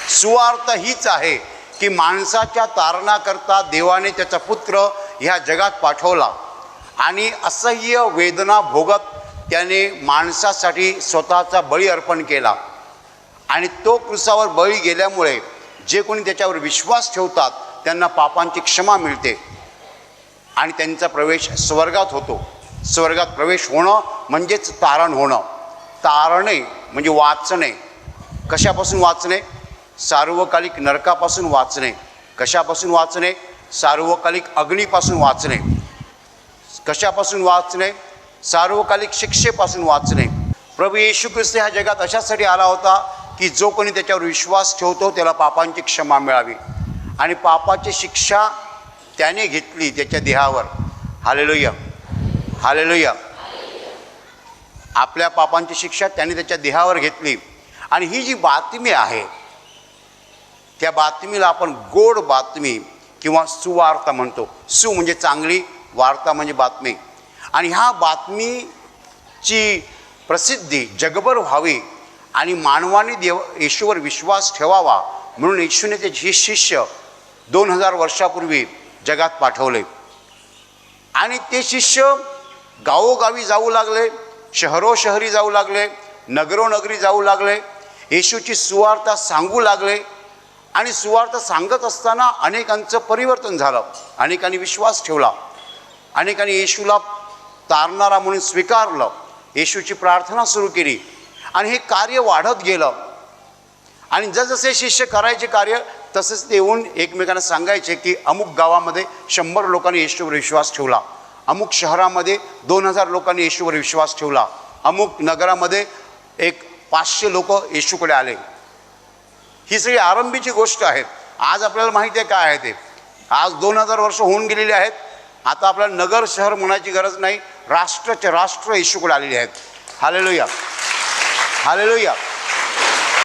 सुवार्ता हीच आहे की माणसाच्या तारणाकरता देवाने त्याचा पुत्र ह्या जगात पाठवला आणि असह्य वेदना भोगत त्याने माणसासाठी स्वतःचा बळी अर्पण केला आणि तो क्रूसावर बळी गेल्यामुळे जे कोणी त्याच्यावर विश्वास ठेवतात त्यांना पापांची क्षमा मिळते आणि त्यांचा प्रवेश स्वर्गात होतो. स्वर्गात प्रवेश होणं म्हणजेच तारण होणं. तारणे म्हणजे वाचणे. कशापासून वाचणे? सार्वकालिक नरकापासून वाचणे. कशापासून वाचणे? सार्वकालिक अग्नीपासून वाचणे. कशापासून वाचणे? सार्वकालिक शिक्षेपासून वाचणे. प्रभू येशू ख्रिस्त ह्या जगात अशासाठी आला होता की जो कोणी त्याच्यावर विश्वास ठेवतो त्याला पापांची क्षमा मिळावी आणि पापाची शिक्षा त्याने घेतली त्याच्या देहावर. Hallelujah, hallelujah. आपल्या पापांची शिक्षा त्याने त्याच्या देहावर घेतली आणि ही जी बातमी आहे त्या बातमीला आपण गोड बातमी किंवा सुवार्ता म्हणतो. सु म्हणजे चांगली, वार्ता म्हणजे बातमी. आणि ह्या बातमीची प्रसिद्धी जगभर व्हावी आणि मानवाने येशूवर विश्वास ठेवावा म्हणून येशूने त्याचे शिष्य 2000 वर्षापूर्वी जगात पाठवले आणि ते शिष्य गावोगावी जाऊ लागले, शहरोशहरी जाऊ लागले, नगरोनगरी जाऊ लागले, येशूची सुवार्ता सांगू लागले आणि सुवार्ता सांगत असताना अनेकांचं परिवर्तन झालं. अनेकांनी विश्वास ठेवला, अनेकांनी येशूला तारणारा म्हणून स्वीकारलं, येशूची प्रार्थना सुरू केली आणि हे कार्य वाढत गेलं. आणि जसजसे शिष्य करायचे कार्य तसंच ते येऊन एकमेकांना सांगायचे की अमुक गावामध्ये 100 लोकांनी येशूवर विश्वास ठेवला, अमुक शहरामध्ये 2000 लोकांनी येशूवर विश्वास ठेवला, अमुक नगरामध्ये 500 लोक येशूकडे आले. ही सगळी आरंभीची गोष्ट आहे. आज आपल्याला माहिती आहे काय आहे ते. आज 2000 वर्ष होऊन गेलेली आहेत. आता आपल्याला नगर शहर म्हणायची गरज नाही, राष्ट्राचे राष्ट्र येशूकडे आलेले आहेत. Hallelujah, hallelujah.